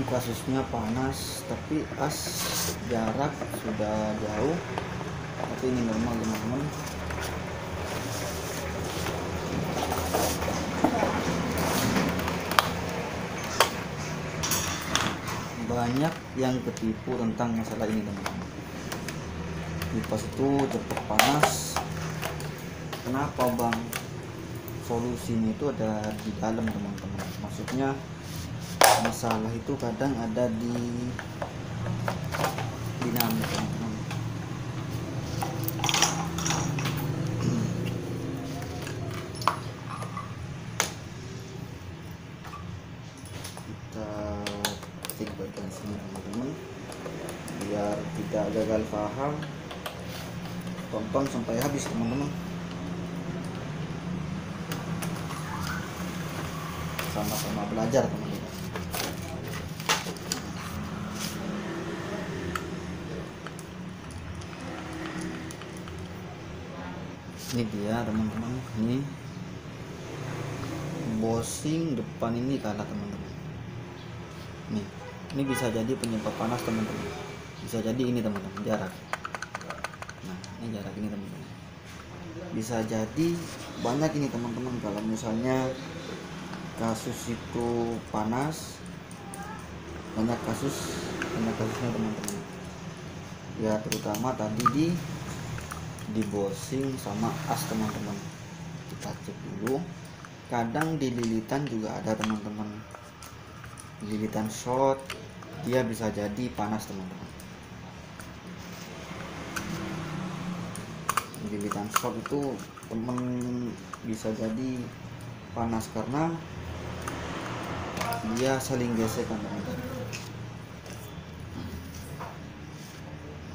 ini kasusnya panas tapi as jarak sudah jauh, tapi ini normal teman-teman. Banyak yang ketipu tentang masalah ini teman-teman. Kipas itu cepat panas, kenapa bang? Solusinya itu ada di dalam teman-teman. Maksudnya masalah itu kadang ada di dinamik teman-teman. Kita cek bagian sini teman-teman biar tidak gagal paham. Tonton sampai habis teman-teman, sama-sama belajar teman-teman. Ini dia teman-teman, ini bosing depan ini kalah teman-teman. Ini bisa jadi penyebab panas teman-teman, bisa jadi ini teman-teman jarak. Nah ini jarak ini teman-teman, bisa jadi banyak ini teman-teman. Kalau misalnya kasus itu panas, banyak kasusnya teman-teman ya, terutama tadi di bosing sama as teman-teman. Kita cek dulu, kadang di lilitan juga ada teman-teman, lilitan short dia bisa jadi panas teman-teman. Lilitan short itu teman bisa jadi panas karena dia saling gesekan teman-teman.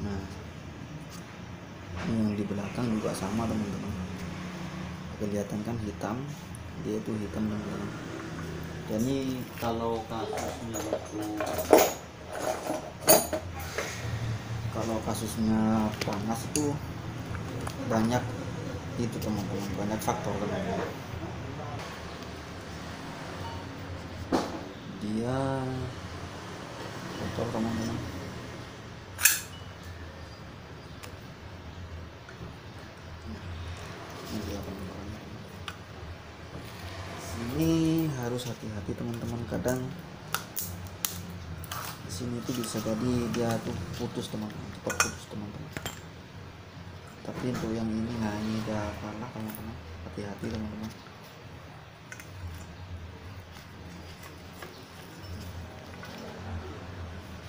Nah yang di belakang juga sama teman-teman, kelihatan kan hitam, dia itu hitam teman-teman. Jadi kalau kasusnya panas itu banyak itu teman-teman, banyak faktor teman-teman. Dia kotor teman-teman. Ini harus hati-hati teman-teman, kadang di sini tuh bisa jadi dia tuh putus teman-teman, cepat putus teman-teman. Tapi untuk yang ini, nah ini udah kalah teman-teman, hati-hati teman-teman.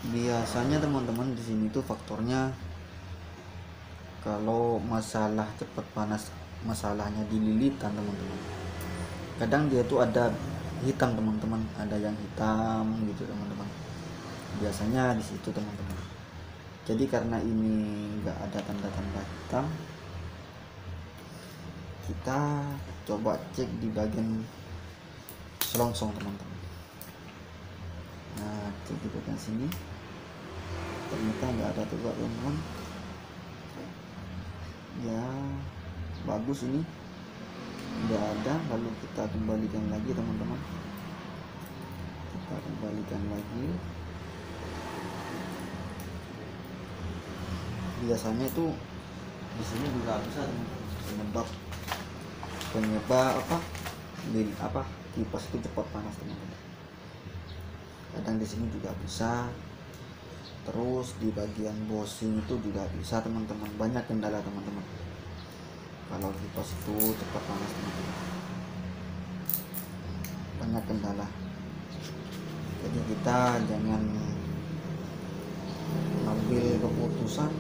Biasanya teman-teman di sini tuh faktornya kalau masalah cepat panas, masalahnya di lilitan teman-teman. Kadang dia tuh ada hitam teman-teman, ada yang hitam gitu teman-teman. Biasanya di situ teman-teman. Jadi karena ini nggak ada tanda-tanda hitam, kita coba cek di bagian selongsong teman-teman. Nah cek di bagian sini, ternyata nggak ada juga teman-teman. Ya bagus, ini nggak ada. Lalu kita kembalikan lagi teman-teman, kita kembalikan lagi. Biasanya itu di sini juga bisa penyebab apa kipas itu cepat panas teman-teman. Kadang di sini juga bisa, terus di bagian bosing itu juga bisa teman-teman. Banyak kendala teman-teman kalau kipas itu cepat panas teman-teman, banyak kendala. Jadi kita jangan ambil keputusan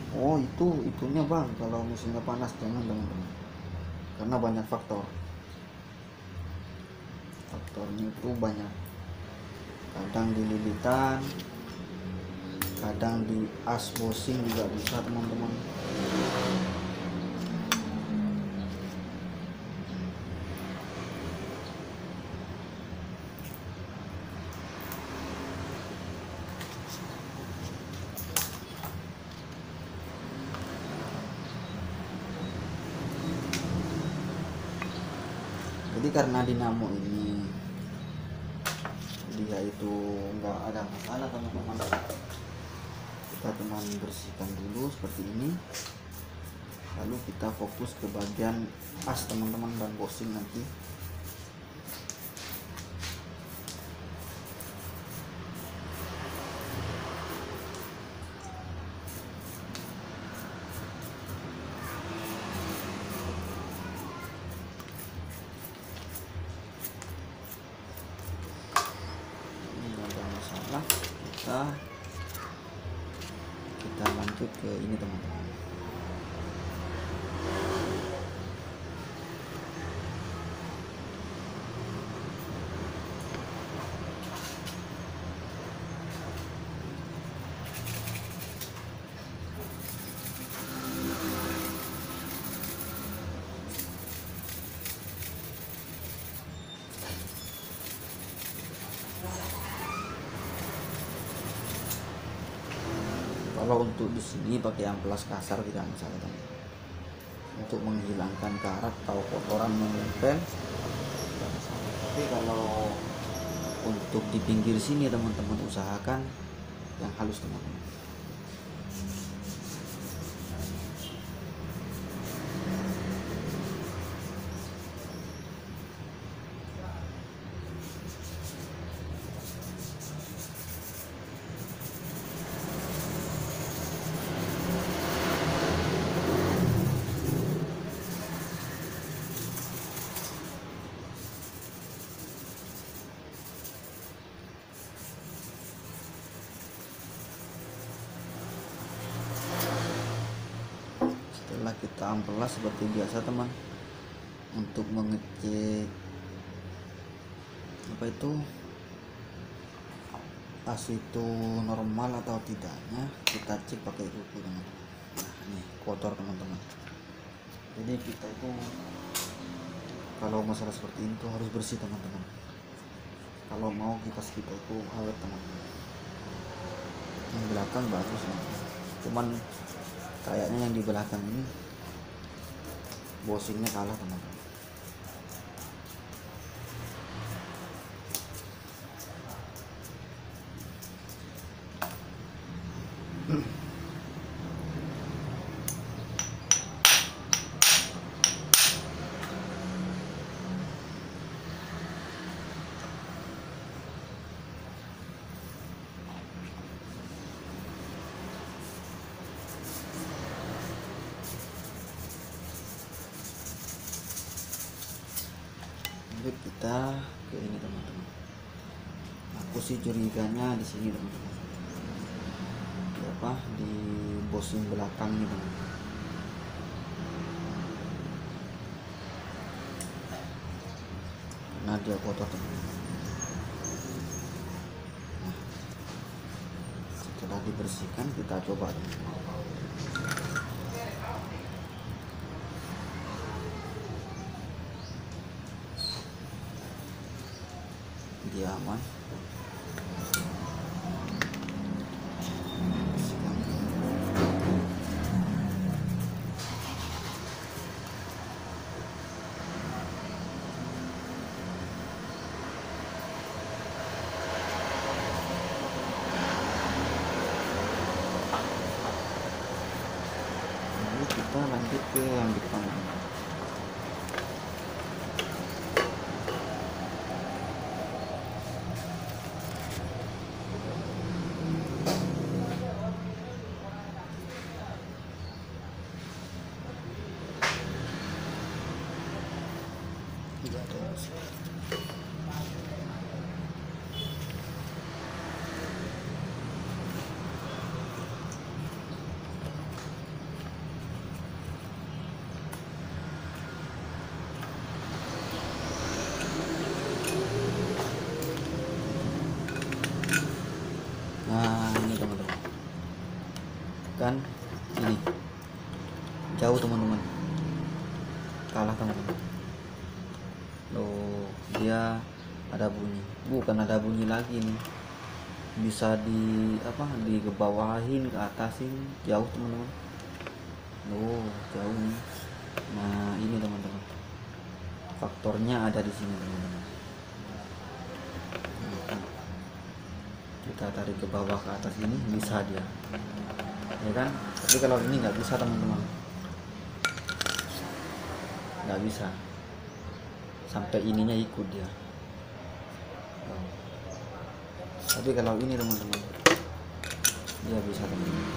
oh itunya bang kalau mesinnya panas, jangan teman-teman, karena banyak faktornya itu banyak. Kadang di lilitan, kadang di as bosing juga bisa teman-teman. Jadi karena dinamo ini dia itu nggak ada masalah teman-teman. Kita cuman bersihkan dulu seperti ini, lalu kita fokus ke bagian as teman-teman dan bushing nanti. Kita lanjut ke ini teman-teman. Kalau untuk di sini pakai amplas kasar tidak masalah teman. Untuk menghilangkan karat atau kotoran yang nempel tidak masalah. Tapi kalau untuk di pinggir sini teman-teman usahakan yang halus teman-teman. Setelah kita amplas seperti biasa teman, untuk mengecek apa itu as itu normal atau tidaknya, kita cek pakai kuku teman-teman. Nah ini kotor teman-teman, jadi kita itu kalau masalah seperti itu harus bersih teman-teman. Kalau mau kipas kita itu awet teman-teman. Yang belakang bagus teman-teman, cuman kayaknya yang di belakang ini bushingnya kalah teman-teman. Lanjut kita ke ini teman-teman. Aku sih curiganya di sini teman-teman, di apa, di bushing belakang ini teman-teman. Karena dia kotor teman-teman. Nah, setelah dibersihkan kita coba teman-teman. Dia aman. Lalu kita lanjut ke yang depan. Tidak ada masalah. Nah ini teman-teman, kan ini jauh teman-teman, kalah teman-teman. Loh, dia ada bunyi, bukan ada bunyi lagi nih, bisa di apa, digebawahin ke atasin, jauh teman-teman. Loh jauh nih. Nah ini teman-teman, faktornya ada di sini teman-teman. Nah, kita tarik ke bawah ke atas ini bisa dia, ya kan. Tapi kalau ini nggak bisa teman-teman, nggak bisa sampai ininya ikut dia. Tapi kalau ini teman-teman dia bisa teman-teman.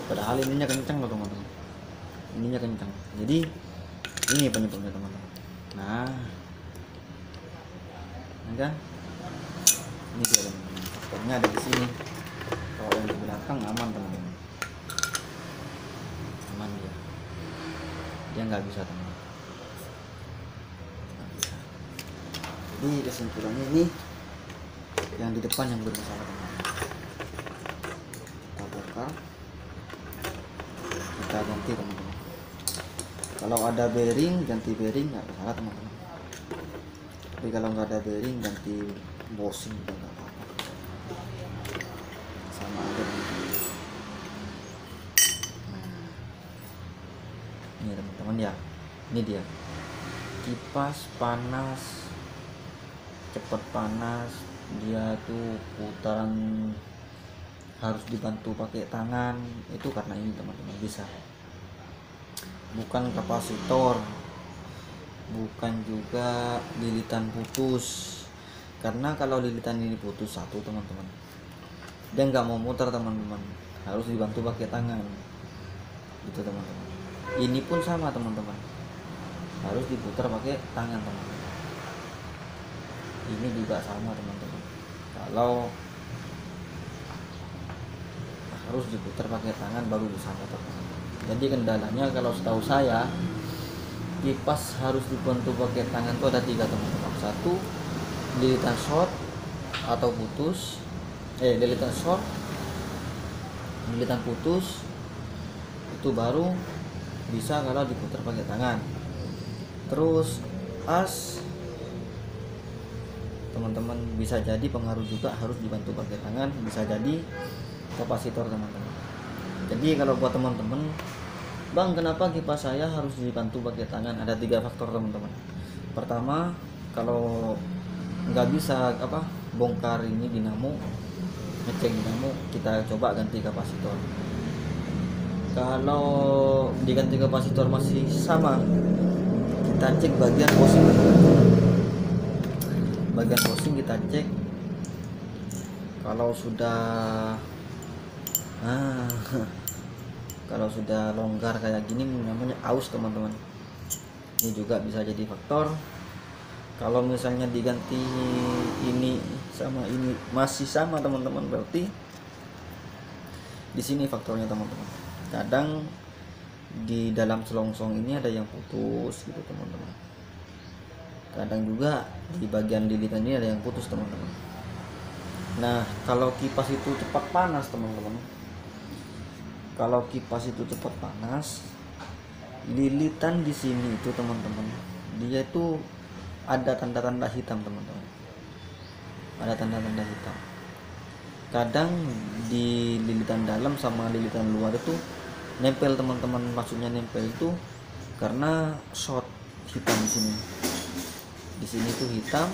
Padahal ininya kencang loh teman-teman, ininya kencang. Jadi ini penyebabnya teman-teman. Nah, kan ini dia teman-teman, faktornya ada di sini. Kalau yang di belakang aman teman-teman, aman dia nggak bisa teman-teman, nggak bisa. Jadi kesimpulannya ini yang di depan yang bermasalah teman-teman. Kita bongkar, kita ganti teman-teman. Kalau ada bearing ganti bearing nggak masalah teman-teman. Tapi kalau nggak ada bearing ganti bushing juga nggak apa-apa, sama aja teman-teman. Nah, ini teman-teman ya, ini dia kipas panas, cepat panas. Dia tuh putaran harus dibantu pakai tangan, itu karena ini teman-teman. Bisa bukan kapasitor, bukan juga lilitan putus. Karena kalau lilitan ini putus satu teman-teman, dia nggak mau muter teman-teman, harus dibantu pakai tangan gitu teman-teman. Ini pun sama teman-teman, harus diputar pakai tangan teman-teman. Ini juga sama teman-teman, kalau harus diputar pakai tangan baru bisa teman-teman. Jadi kendalanya kalau setahu saya kipas harus dibantu pakai tangan itu ada 3 teman-teman. Satu, lilitan short atau putus, lilitan short, lilitan putus, itu baru bisa kalau diputar pakai tangan. Terus as teman-teman, bisa jadi pengaruh juga harus dibantu pakai tangan, bisa jadi kapasitor teman-teman. Jadi kalau buat teman-teman, bang kenapa kipas saya harus dibantu pakai tangan, ada 3 faktor teman-teman. Pertama, kalau nggak bisa bongkar ini dinamo, ngecek dinamo, kita coba ganti kapasitor. Kalau diganti kapasitor masih sama, kita cek bagian bushing. Bagian bushing kita cek, kalau sudah kalau sudah longgar kayak gini namanya aus teman-teman. Ini juga bisa jadi faktor. Kalau misalnya diganti ini sama ini masih sama teman-teman, berarti di sini faktornya teman-teman. Kadang di dalam selongsong ini ada yang putus gitu teman-teman. Kadang juga di bagian lilitan ini ada yang putus teman-teman. Nah, kalau kipas itu cepat panas teman-teman, kalau kipas itu cepat panas, lilitan di sini itu teman-teman, dia itu ada tanda-tanda hitam teman-teman, ada tanda-tanda hitam. Kadang di lilitan dalam sama lilitan luar itu nempel teman-teman. Maksudnya nempel itu karena short hitam di sini. Di sini tuh hitam,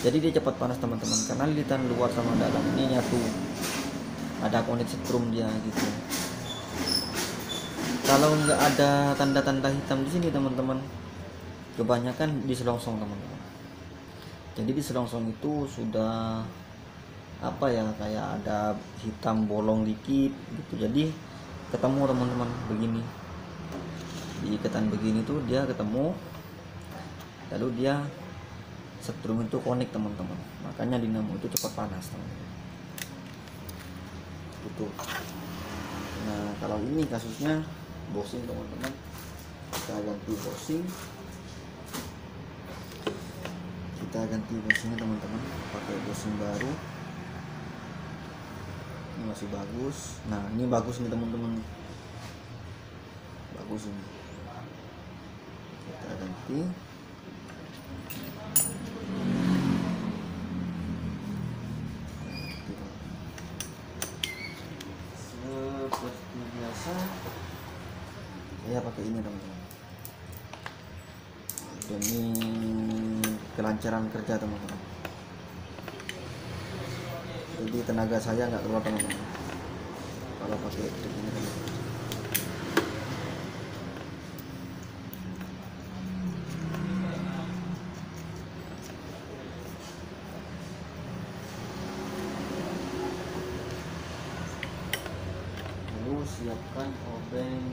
jadi dia cepat panas teman-teman, karena lilitan luar sama dalam ini nyatu, ada koneksi setrum dia gitu. Kalau nggak ada tanda-tanda hitam di sini teman-teman, kebanyakan di selongsong teman-teman. Jadi di selongsong itu sudah kayak ada hitam bolong dikit gitu. Jadi ketemu teman-teman begini, di ikatan begini tuh dia ketemu, lalu dia setrum itu konek teman-teman. Makanya dinamo itu cepat panas teman-teman. Gitu. Nah, kalau ini kasusnya bushing teman-teman, kita ganti bushing. Kita ganti bushingnya teman-teman, pakai bushing baru. Ini masih bagus. Nah, ini bagus nih teman-teman, bagus ini. Kita ganti. Seperti biasa saya pakai ini teman-teman. demi kelancaran kerja teman-teman. Jadi tenaga saya nggak keluar teman-teman kalau pakai trik ini teman-teman. Lalu siapkan obeng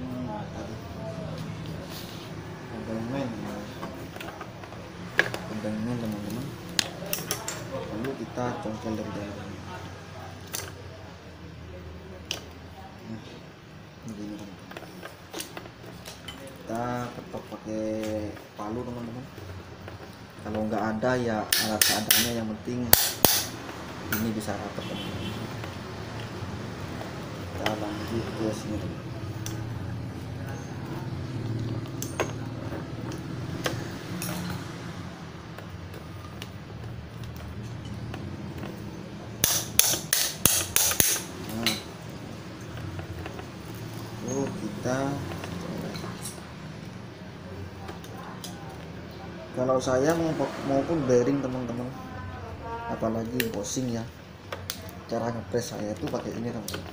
men teman-teman. Lalu kita congkel dari dalam. Nah, begini teman-teman. Kita ketok pakai palu teman-teman. Kalau nggak ada ya alat seadanya, yang penting ini bisa rapat teman-teman. Kita lanjut ke sini teman-teman. Kalau saya maupun bearing teman-teman, apalagi bosing ya, cara ngepres saya itu pakai ini teman-teman.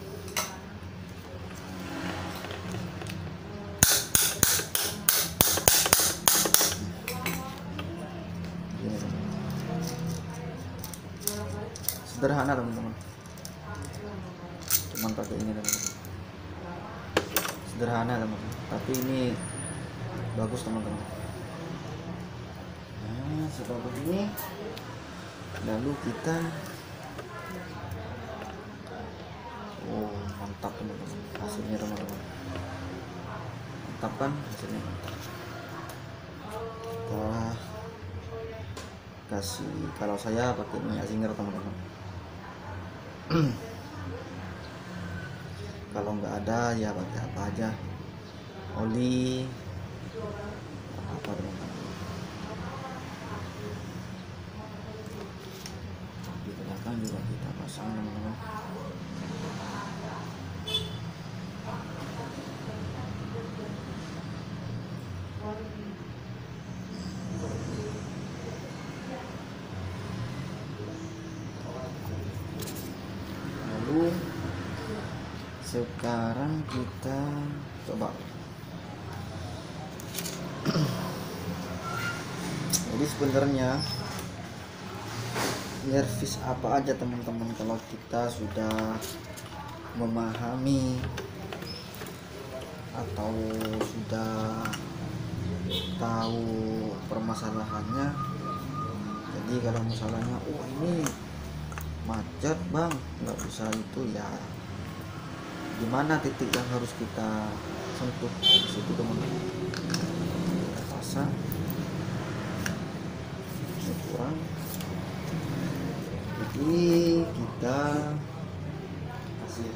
Sederhana teman-teman, cuman pakai ini teman-teman. Sederhana teman-teman, tapi ini bagus teman-teman. Nah, seperti ini. Lalu kita mantap teman-teman, hasilnya teman-teman. Mantap kan hasilnya, mantap. Kita kasih, kalau saya pakai minyak zinger teman-teman. Kalau nggak ada ya pakai apa aja, oli apa teman-teman. Di belakang juga kita pasang teman-teman. Lalu sekarang kita coba. Jadi sebenarnya servis apa aja teman-teman, kalau kita sudah memahami atau sudah tahu permasalahannya. Jadi kalau masalahnya ini macet bang, nggak bisa itu ya, gimana titik yang harus kita sentuh di situ teman-teman. Kita pasang, ini kurang, jadi kita kasih,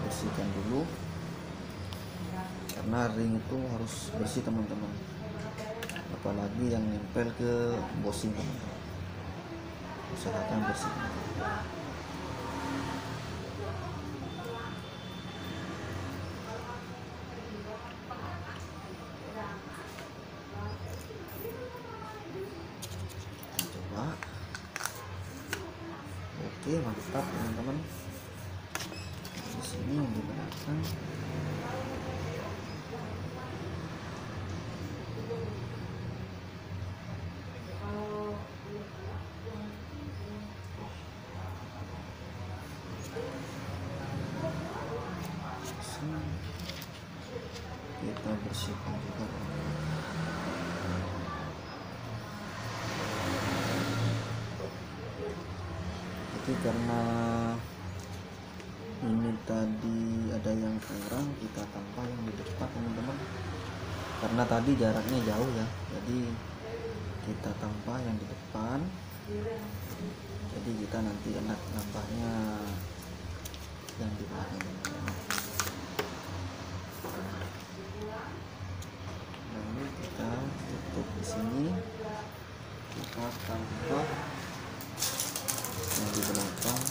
bersihkan dulu karena ring itu harus bersih teman-teman, apalagi yang nempel ke bosing teman-teman, usahakan bersih. Coba, oke mantap teman-teman. Di sini yang di belakang. Kita bersihkan juga. Jadi karena ini tadi ada yang kurang, kita tambah yang di depan teman-teman, karena tadi jaraknya jauh ya, jadi kita tambah yang di depan, jadi kita nanti enak nambahnya yang di belakang teman-teman. Lalu kita tutup di sini, kita tambah yang di belakang.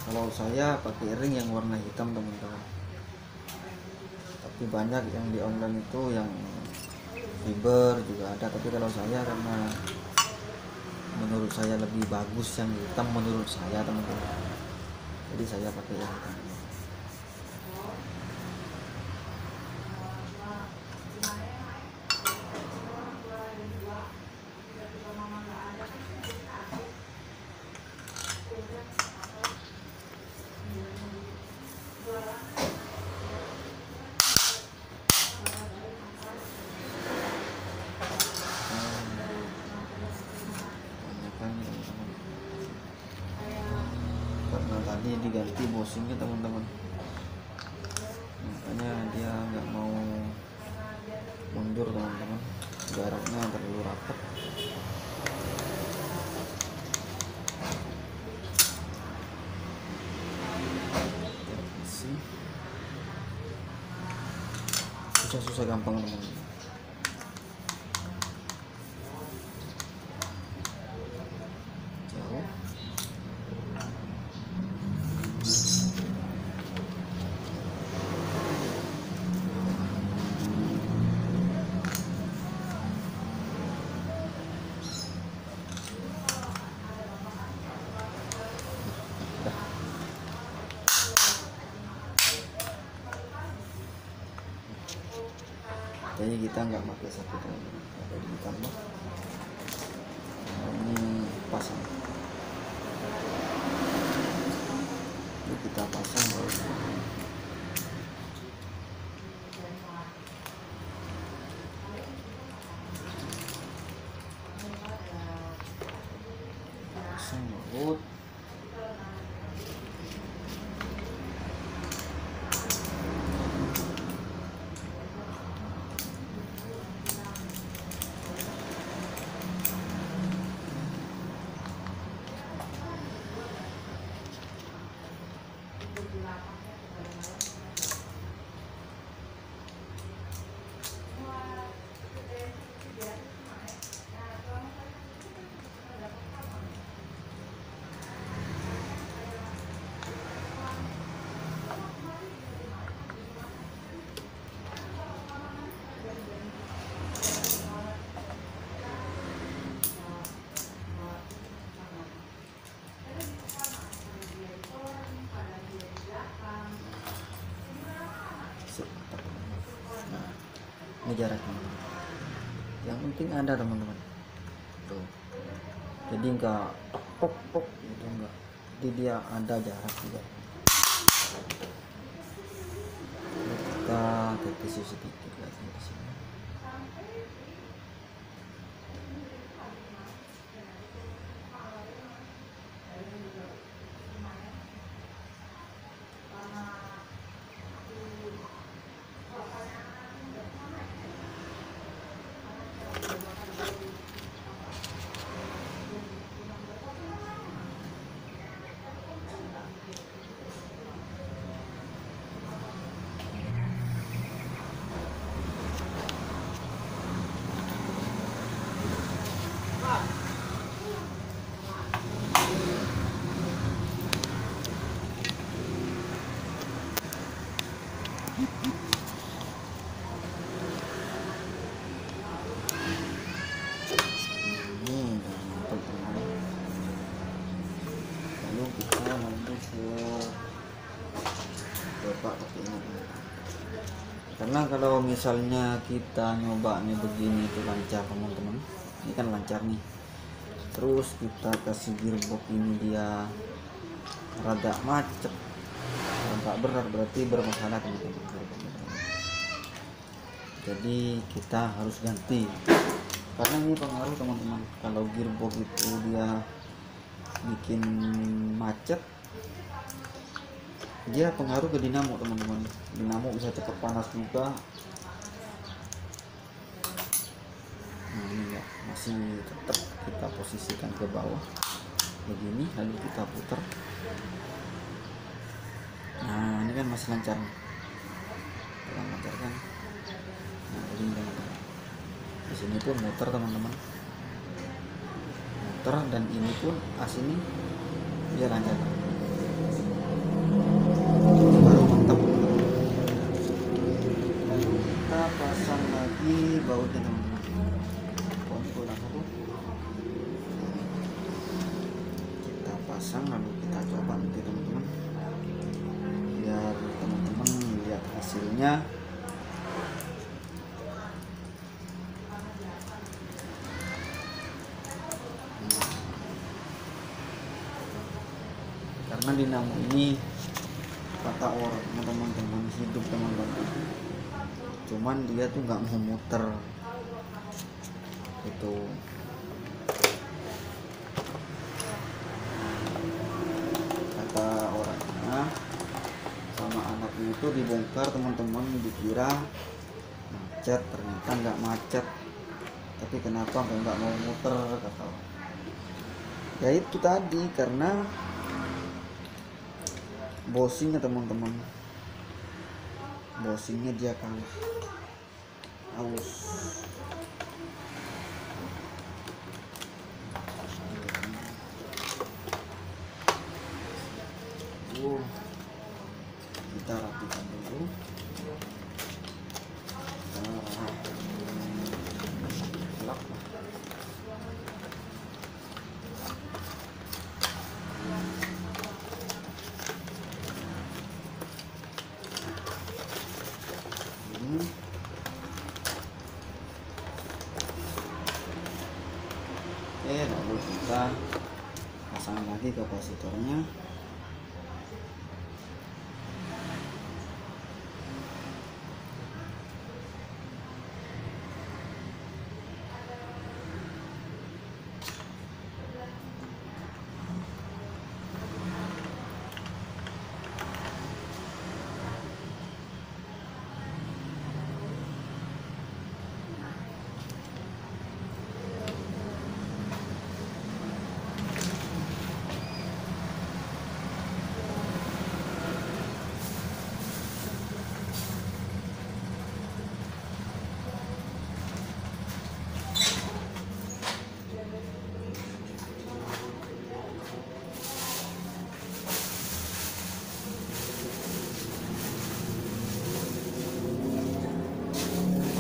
Kalau saya pakai ring yang warna hitam teman-teman, tapi banyak yang di online itu yang fiber juga ada, tapi kalau saya karena menurut saya lebih bagus yang hitam menurut saya teman-teman, jadi saya pakai yang hitam. Karena tadi diganti bosingnya teman-teman, makanya dia nggak mau mundur teman-teman, jaraknya terlalu rapat. Susah-susah gampang teman-teman. Jauh. Jadi kita nggak pakai satu teman-teman, ada ditambah. Nah, ini pasang, ini kita pasang baru pasang baut. Nah, ini jaraknya. Yang penting ada teman-teman. Tuh. Jadi enggak pok gitu enggak. Jadi dia ada jarak juga. Kita tetes sedikit lagi di sini. Lalu kita lanjut ke bapak pakai ini, karena kalau misalnya kita nyobanya begini itu lancar teman-teman, ini kan lancar nih, terus kita kasih gearbox ini dia rada macet, agak berat, berarti bermasalah teman-teman. Jadi kita harus ganti, karena ini pengaruh teman-teman. Kalau gearbox itu dia bikin macet, dia pengaruh ke dinamo teman-teman. Dinamo bisa cepat panas juga. Nah ini ya, masih tetap kita posisikan ke bawah begini, lalu kita putar. Nah ini kan masih lancar, kurang lancar kan. Nah begini teman-teman, di sini pun muter teman-teman, muter, dan ini pun as ini dia lancar. lagi bautnya teman-teman. Kontrol aku kita pasang, lalu kita coba nanti teman-teman, biar teman-teman lihat hasilnya. Karena dinamo ini kata orang teman-teman hidup teman-teman, cuman dia tuh nggak mau muter itu. Kata orangnya sama anaknya itu dibongkar teman-teman, dikira macet, ternyata nggak macet, tapi kenapa nggak mau muter kata orang. Ya itu tadi, karena bosingnya teman-teman, bosingnya dia kalah aus. Kita rapikan dulu. Lap. Lalu kita pasang lagi kapasitornya.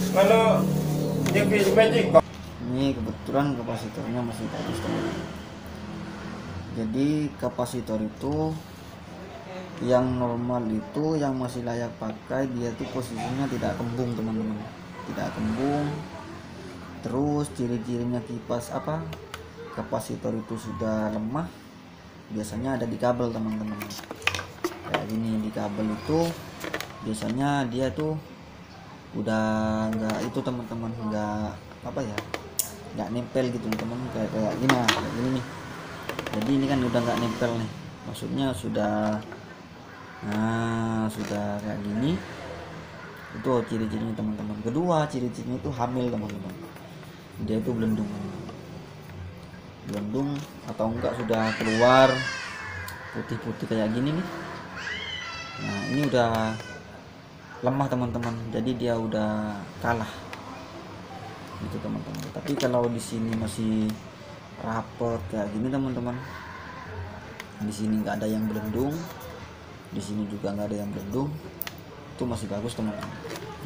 Kalau JP Magic Ini kebetulan kapasitornya masih bagus teman-teman. Jadi kapasitor itu yang normal itu, yang masih layak pakai, dia tuh posisinya tidak kembung teman-teman, tidak kembung. Terus ciri-cirinya kipas kapasitor itu sudah lemah, biasanya ada di kabel teman-teman. Kayak gini, di kabel itu biasanya dia tuh udah enggak itu teman-teman, enggak nggak nempel gitu teman, kayak gini, kayak gini nih. Jadi ini kan udah nggak nempel nih, maksudnya sudah kayak gini. Itu ciri-cirinya teman-teman. Kedua, ciri-cirinya itu hamil teman-teman, dia itu belendung atau enggak sudah keluar putih-putih kayak gini nih. Nah ini udah lemah teman-teman, jadi dia udah kalah gitu teman-teman. Tapi kalau di sini masih rapet kayak gini teman-teman, di sini nggak ada yang belendung, di sini juga nggak ada yang belendung, itu masih bagus teman-teman,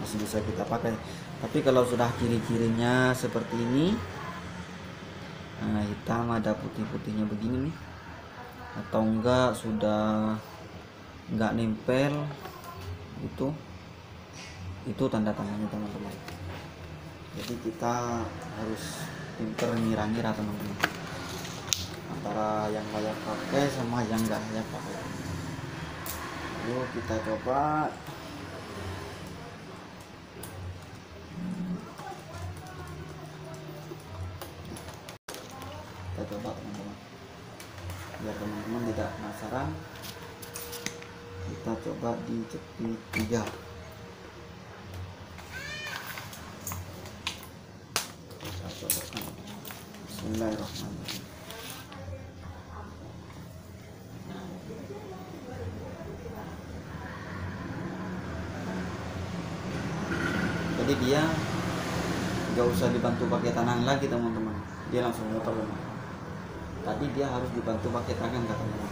masih bisa kita pakai. Tapi kalau sudah ciri-cirinya seperti ini, nah hitam ada putih-putihnya begini nih, atau enggak sudah nggak nempel, itu tanda-tandanya teman-teman. Jadi kita harus pinter ngira-ngira teman-teman, antara yang layak pakai sama yang nggak layak pakai. Yuk kita coba. Kita coba teman-teman, biar teman-teman tidak penasaran. Kita coba dijepit 3. Kita coba. Bismillahirrahmanirrahim. Jadi dia nggak usah dibantu pakai tangan lagi teman-teman, dia langsung muter. Tadi dia harus dibantu pakai tangan katanya.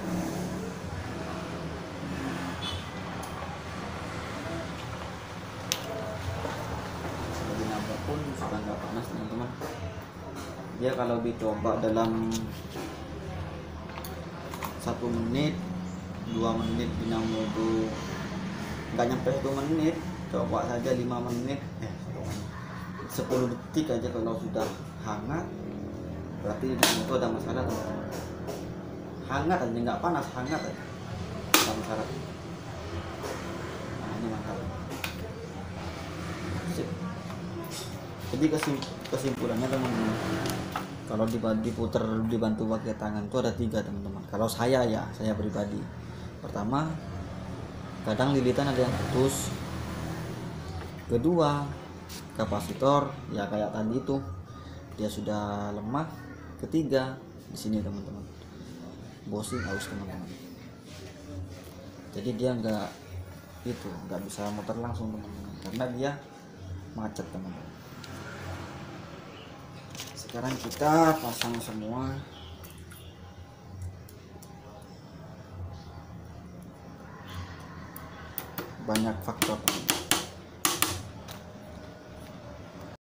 Jadi nabrak. sudah nggak panas teman-teman. Dia kalau dicoba dalam 1 menit 2 menit dinamo nggak nyampe 1 menit, coba saja 5 menit 10 detik aja. Kalau sudah hangat berarti itu ada masalah teman-teman. Hangat aja, nggak panas, hangat aja ada masalah. Nah ini mantap. Sip. Jadi kesimpulannya teman-teman, kalau diputer dibantu pakai tangan itu ada 3 teman-teman. Kalau saya pribadi, pertama kadang lilitan ada yang putus, kedua kapasitor ya kayak tadi itu dia sudah lemah, ketiga di sini teman-teman bosing aus teman-teman. Jadi dia nggak bisa muter langsung teman-teman karena dia macet teman-teman. Sekarang kita pasang semua. Banyak faktor teman-teman.